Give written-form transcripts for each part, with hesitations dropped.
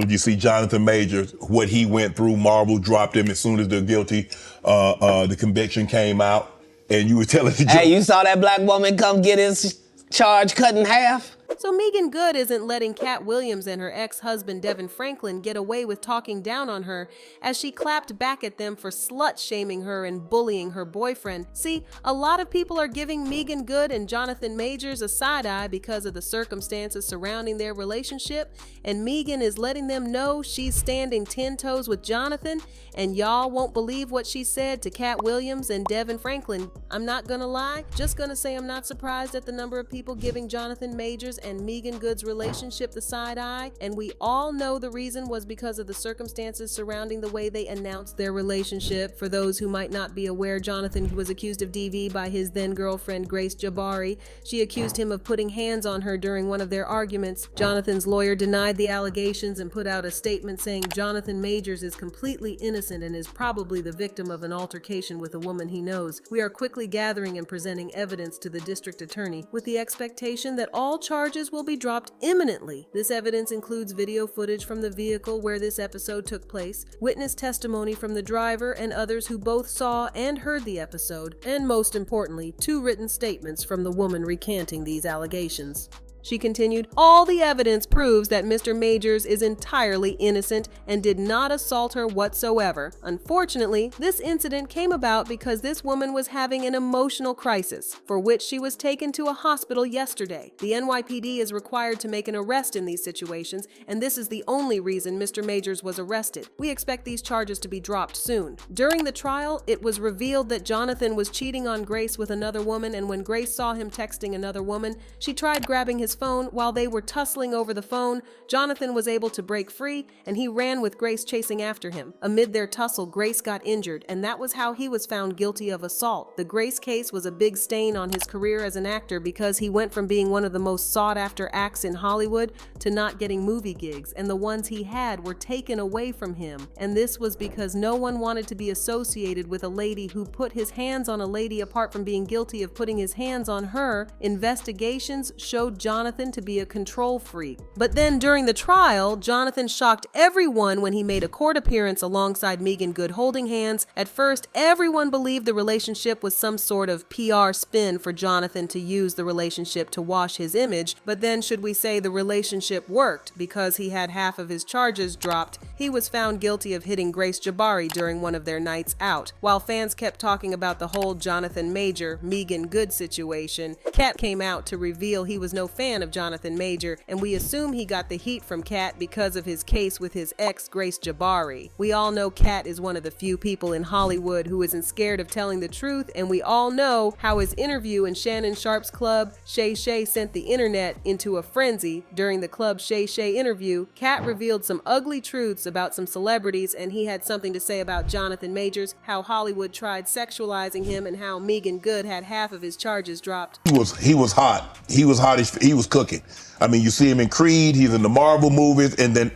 You see Jonathan Majors, what he went through. Marvel dropped him as soon as the conviction came out. And you were telling the Hey, you saw that black woman come get his charge cut in half? So Meagan Good isn't letting Katt Williams and her ex-husband Devon Franklin get away with talking down on her as she clapped back at them for slut-shaming her and bullying her boyfriend. See, a lot of people are giving Meagan Good and Jonathan Majors a side-eye because of the circumstances surrounding their relationship, and Meagan is letting them know she's standing 10 toes with Jonathan, and y'all won't believe what she said to Katt Williams and Devon Franklin. I'm not gonna lie, just gonna say I'm not surprised at the number of people giving Jonathan Majors and Meagan Good's relationship the side eye, and we all know the reason was because of the circumstances surrounding the way they announced their relationship. For those who might not be aware, Jonathan was accused of DV by his then girlfriend Grace Jabari. She accused him of putting hands on her during one of their arguments. Jonathan's lawyer denied the allegations and put out a statement saying Jonathan Majors is completely innocent and is probably the victim of an altercation with a woman he knows. We are quickly gathering and presenting evidence to the district attorney with the expectation that all charges will be dropped imminently. This evidence includes video footage from the vehicle where this episode took place, witness testimony from the driver and others who both saw and heard the episode, and most importantly, 2 written statements from the woman recanting these allegations. She continued, all the evidence proves that Mr. Majors is entirely innocent and did not assault her whatsoever. Unfortunately, this incident came about because this woman was having an emotional crisis, for which she was taken to a hospital yesterday. The NYPD is required to make an arrest in these situations, and this is the only reason Mr. Majors was arrested. We expect these charges to be dropped soon. During the trial, it was revealed that Jonathan was cheating on Grace with another woman, and when Grace saw him texting another woman, she tried grabbing his phone. While they were tussling over the phone, Jonathan was able to break free and he ran with Grace chasing after him. Amid their tussle, Grace got injured, and that was how he was found guilty of assault. The Grace case was a big stain on his career as an actor because he went from being one of the most sought-after acts in Hollywood to not getting movie gigs, and the ones he had were taken away from him. And this was because no one wanted to be associated with a lady who put his hands on a lady apart from being guilty of putting his hands on her. Investigations showed Jonathan to be a control freak. But then during the trial, Jonathan shocked everyone when he made a court appearance alongside Meagan Good holding hands. At first, everyone believed the relationship was some sort of PR spin for Jonathan to use the relationship to wash his image. But then should we say the relationship worked because he had half of his charges dropped? He was found guilty of hitting Grace Jabari during one of their nights out. While fans kept talking about the whole Jonathan Major, Meagan Good situation, Katt came out to reveal he was no fan of Jonathan Major, and we assume he got the heat from Katt because of his case with his ex, Grace Jabari. We all know Katt is one of the few people in Hollywood who isn't scared of telling the truth, and we all know how his interview in Shannon Sharp's club, Shay Shay, sent the internet into a frenzy. During the club Shay Shay interview, Katt revealed some ugly truths about some celebrities, and he had something to say about Jonathan Majors, how Hollywood tried sexualizing him, and how Meagan Good had half of his charges dropped. He was hot. He was hot. He was cooking. I mean, you see him in Creed, he's in the Marvel movies, and then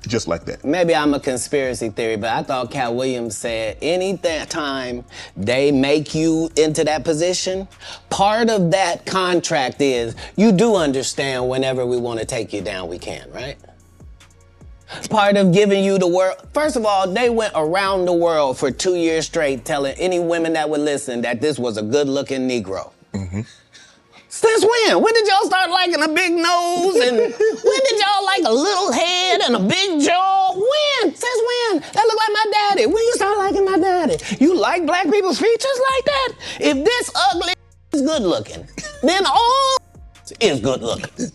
just like that. Maybe I'm a conspiracy theory, but I thought Katt Williams said any time they make you into that position, part of that contract is you do understand whenever we want to take you down, we can, right? Part of giving you the world. First of all, they went around the world for 2 years straight telling any women that would listen that this was a good-looking Negro. Mm-hmm. Since when? When did y'all start liking a big nose? And when did y'all like a little head and a big jaw? When? Since when? That look like my daddy. When you start liking my daddy? You like black people's features like that? If this ugly is good looking, then all is good looking.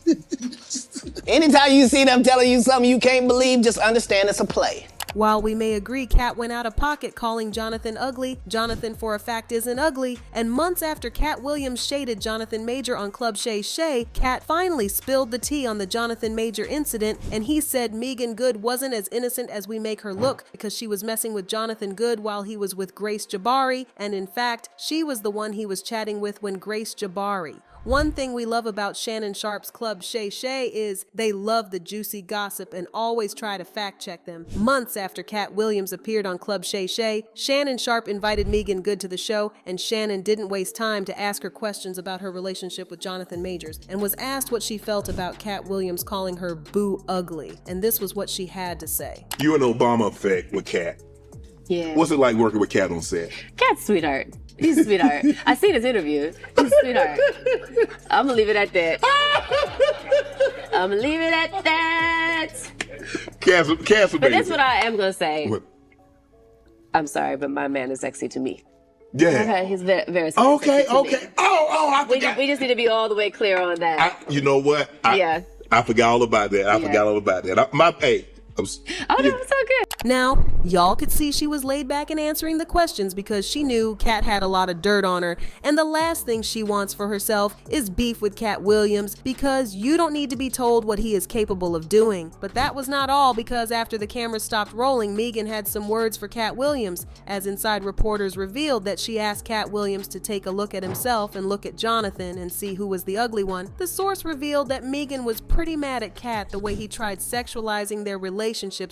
Anytime you see them telling you something you can't believe, just understand it's a play. While we may agree Katt went out of pocket calling Jonathan ugly, Jonathan for a fact isn't ugly, and months after Katt Williams shaded Jonathan Major on Club Shay Shay, Katt finally spilled the tea on the Jonathan Major incident, and he said Meagan Good wasn't as innocent as we make her look because she was messing with Jonathan Good while he was with Grace Jabari, and in fact, she was the one he was chatting with when Grace Jabari. One thing we love about Shannon Sharp's Club Shay Shay is they love the juicy gossip and always try to fact check them. Months after Katt Williams appeared on Club Shay Shay, Shannon Sharp invited Meagan Good to the show, and Shannon didn't waste time to ask her questions about her relationship with Jonathan Majors, and was asked what she felt about Katt Williams calling her boo ugly, and this was what she had to say. You an Obama effect with Katt. Yeah. What's it like working with Katt on set? Katt's sweetheart. He's a sweetheart. I seen his interview. He's a sweetheart. I'm gonna leave it at that. I'm gonna leave it at that. Katt's But that's what I am gonna say. What? I'm sorry, but my man is sexy to me. Yeah. Okay, he's very, very Okay, sexy to okay. me. I forgot. We just need to be all the way clear on that. You know what? Yeah. I forgot all about that. I forgot all about that. Oh, no, it's so good. Now, y'all could see she was laid back in answering the questions because she knew Katt had a lot of dirt on her, and the last thing she wants for herself is beef with Katt Williams, because you don't need to be told what he is capable of doing. But that was not all, because after the camera stopped rolling, Meagan had some words for Katt Williams, as inside reporters revealed that she asked Katt Williams to take a look at himself and look at Jonathan and see who was the ugly one. The source revealed that Meagan was pretty mad at Katt the way he tried sexualizing their relationships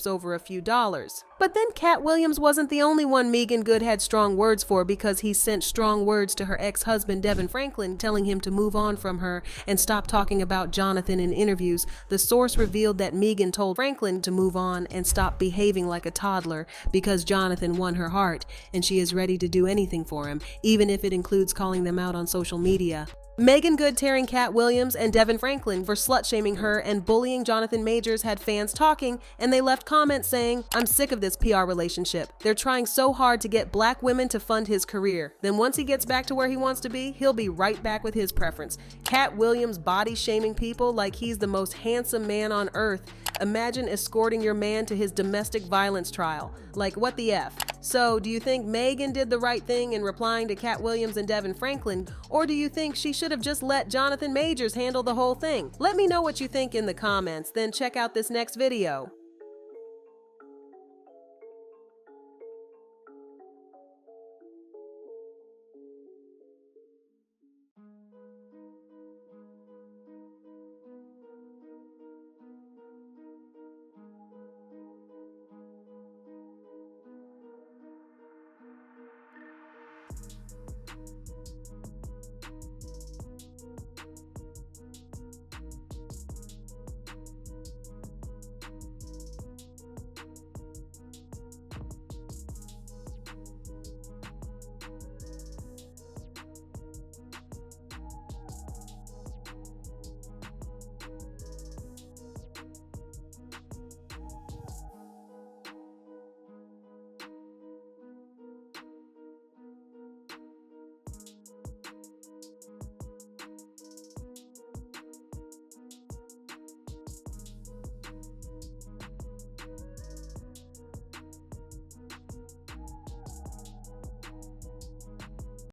over a few dollars. But then Katt Williams wasn't the only one Meagan Good had strong words for, because he sent strong words to her ex-husband Devon Franklin, telling him to move on from her and stop talking about Jonathan in interviews. The source revealed that Meagan told Franklin to move on and stop behaving like a toddler because Jonathan won her heart and she is ready to do anything for him, even if it includes calling them out on social media. Meagan Good tearing Katt Williams and Devon Franklin for slut-shaming her and bullying Jonathan Majors had fans talking, and they left comments saying, "I'm sick of this PR relationship. They're trying so hard to get black women to fund his career. Then once he gets back to where he wants to be, he'll be right back with his preference. Katt Williams body-shaming people like he's the most handsome man on earth. Imagine escorting your man to his domestic violence trial. Like, what the F?" So, do you think Meagan did the right thing in replying to Katt Williams and Devon Franklin, or do you think she should have just let Jonathan Majors handle the whole thing? Let me know what you think in the comments, then check out this next video.